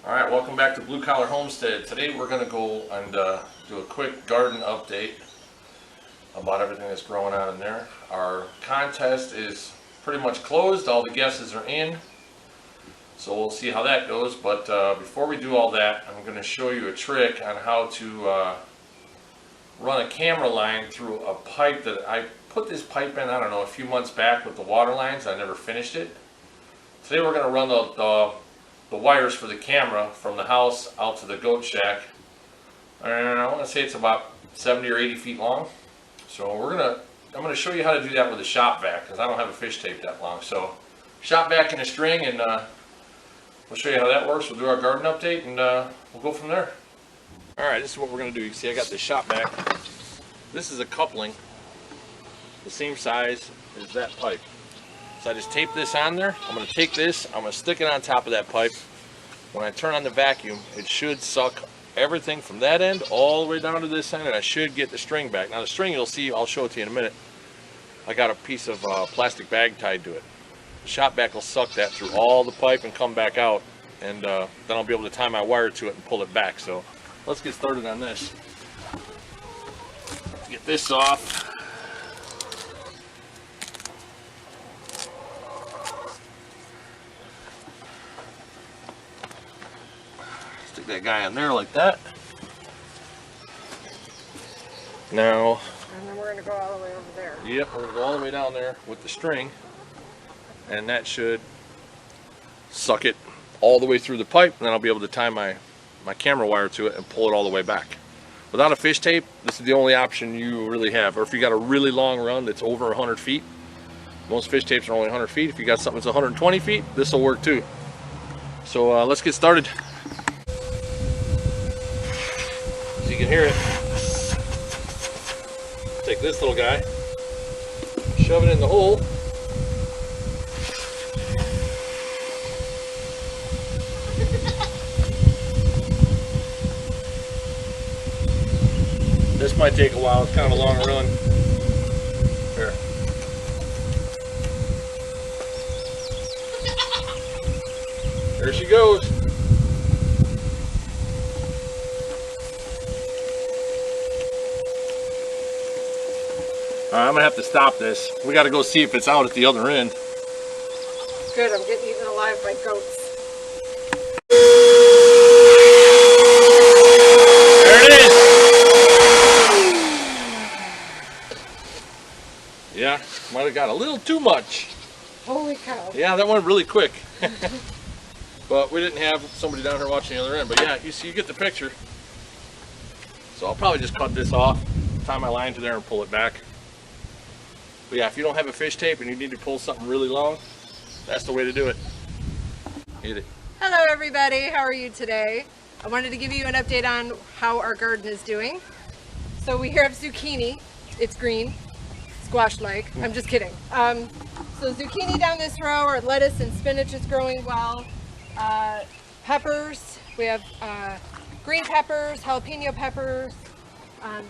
Alright, welcome back to Blue Collar Homestead. Today we're going to go and do a quick garden update about everything that's growing on in there. Our contest is pretty much closed. All the guesses are in. So we'll see how that goes. But before we do all that, I'm going to show you a trick on how to run a camera line through a pipe that I put this pipe in, I don't know, a few months back with the water lines. I never finished it. Today we're going to run the wires for the camera from the house out to the goat shack. And I want to say it's about 70 or 80 feet long. So I'm gonna show you how to do that with a shop vac, because I don't have a fish tape that long. So shop vac and a string, and we'll show you how that works. We'll do our garden update, and we'll go from there. All right, this is what we're gonna do. You can see I got this shop vac. This is a coupling, the same size as that pipe. So I just tape this on there. I'm going to take this, I'm going to stick it on top of that pipe. When I turn on the vacuum, it should suck everything from that end all the way down to this end, and I should get the string back. Now the string, you'll see, I'll show it to you in a minute. I got a piece of plastic bag tied to it. The shop vac will suck that through all the pipe and come back out, and then I'll be able to tie my wire to it and pull it back. So let's get started on this. Get this off. Stick that guy in there like that. Now, and then we're going to go all the way over there. Yep, we're going to go all the way down there with the string, and that should suck it all the way through the pipe, and then I'll be able to tie my camera wire to it and pull it all the way back. Without a fish tape, this is the only option you really have. Or if you got a really long run that's over 100 feet, most fish tapes are only 100 feet. If you got something that's 120 feet, this will work too. So let's get started. So you can hear it. Take this little guy, shove it in the hole. This might take a while, it's kind of a long run. Here. There she goes. I'm gonna have to stop this. We gotta go see if it's out at the other end. Good, I'm getting eaten alive by goats. There it is! Yeah, might have got a little too much. Holy cow. Yeah, that went really quick. But we didn't have somebody down here watching the other end. But yeah, you get the picture. So I'll probably just cut this off, tie my line to there and pull it back. But yeah, if you don't have a fish tape and you need to pull something really long, that's the way to do it. Hit it. Hello everybody, how are you today? I wanted to give you an update on how our garden is doing. So we here have zucchini. It's green, squash-like. I'm just kidding. So zucchini down this row, our lettuce and spinach is growing well. Peppers, we have green peppers, jalapeno peppers.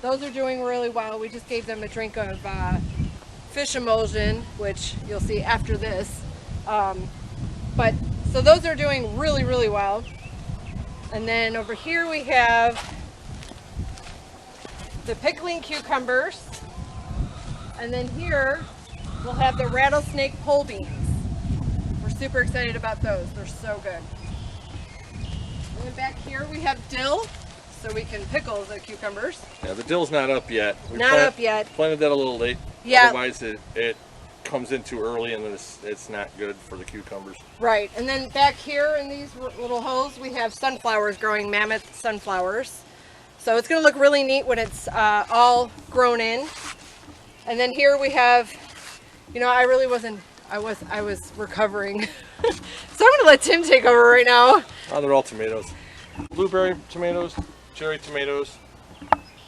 Those are doing really well. We just gave them a drink of fish emulsion, which you'll see after this. But so those are doing really, really well. And then over here we have the pickling cucumbers. And then here we'll have the rattlesnake pole beans. We're super excited about those. They're so good. And then back here we have dill, so we can pickle the cucumbers. Yeah, the dill's not up yet. Not up yet. Planted that a little late. Yeah. Otherwise it comes in too early and then it's not good for the cucumbers. Right, and then back here in these little holes we have sunflowers growing, mammoth sunflowers. So it's going to look really neat when it's all grown in. And then here we have, you know, I was recovering. So I'm going to let Tim take over right now. Oh, they're all tomatoes. Blueberry tomatoes, cherry tomatoes.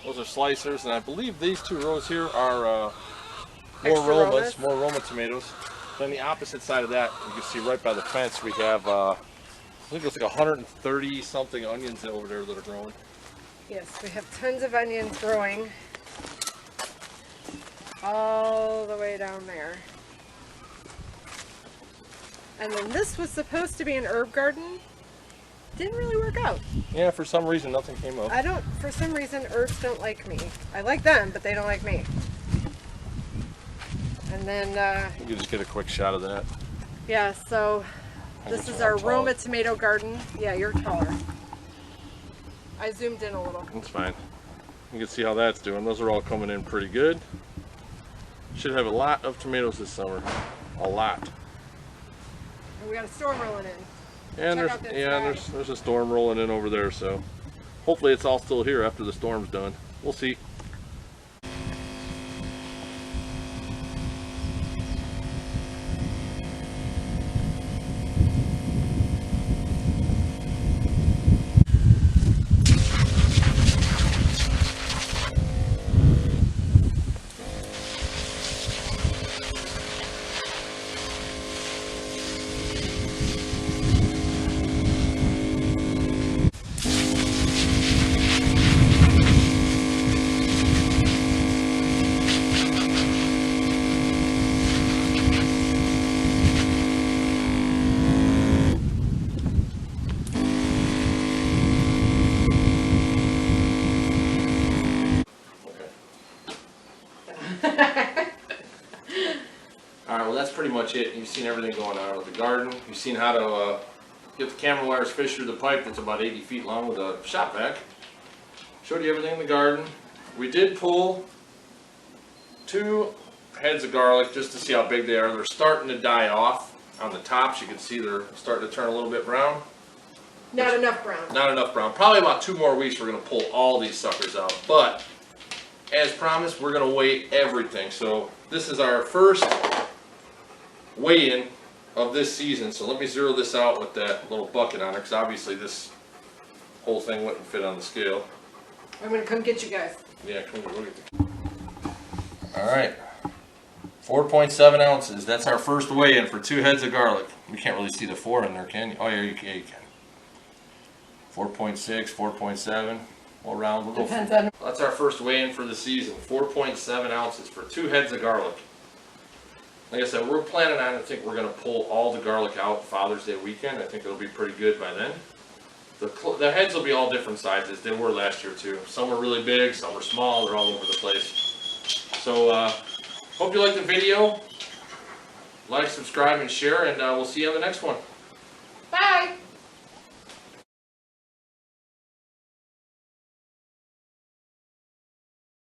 Those are slicers, and I believe these two rows here are more Roma tomatoes. Then the opposite side of that, you can see right by the fence, we have, I think it's like 130 something onions over there that are growing. Yes, we have tons of onions growing all the way down there. And then this was supposed to be an herb garden. didn't really work out. Yeah, for some reason nothing came up. For some reason, herbs don't like me. I like them, but they don't like me. And then, You can just get a quick shot of that. yeah, so this is our Roma tomato garden. Yeah, you're taller. I zoomed in a little. That's fine. You can see how that's doing. Those are all coming in pretty good. Should have a lot of tomatoes this summer. A lot. And we got a storm rolling in. And there's a storm rolling in over there, so hopefully it's all still here after the storm's done. We'll see. Alright, well that's pretty much it. You've seen everything going on with the garden. You've seen how to get the camera wires fished through the pipe that's about 80 feet long with a shop vac. Showed you everything in the garden. We did pull 2 heads of garlic just to see how big they are. They're starting to die off on the tops. You can see they're starting to turn a little bit brown. Not enough brown. Not enough brown. Probably about 2 more weeks we're going to pull all these suckers out. But as promised, we're going to weigh everything. So this is our first weigh-in of this season. So let me zero this out with that little bucket on it, because obviously this whole thing wouldn't fit on the scale. I'm going to come get you guys. Yeah, come here, look at the... Alright. 4.7 ounces. That's our first weigh-in for 2 heads of garlic. We can't really see the 4 in there, can you? Oh, yeah, you can. 4.6, 4.7. We'll round. We'll Depends on... That's our first weigh-in for the season. 4.7 ounces for 2 heads of garlic. Like I said, we're planning on, I think we're going to pull all the garlic out Father's Day weekend. I think it'll be pretty good by then. The heads will be all different sizes. They were last year too. Some were really big, some were small. They're all over the place. So, hope you liked the video. Like, subscribe, and share, and we'll see you on the next one.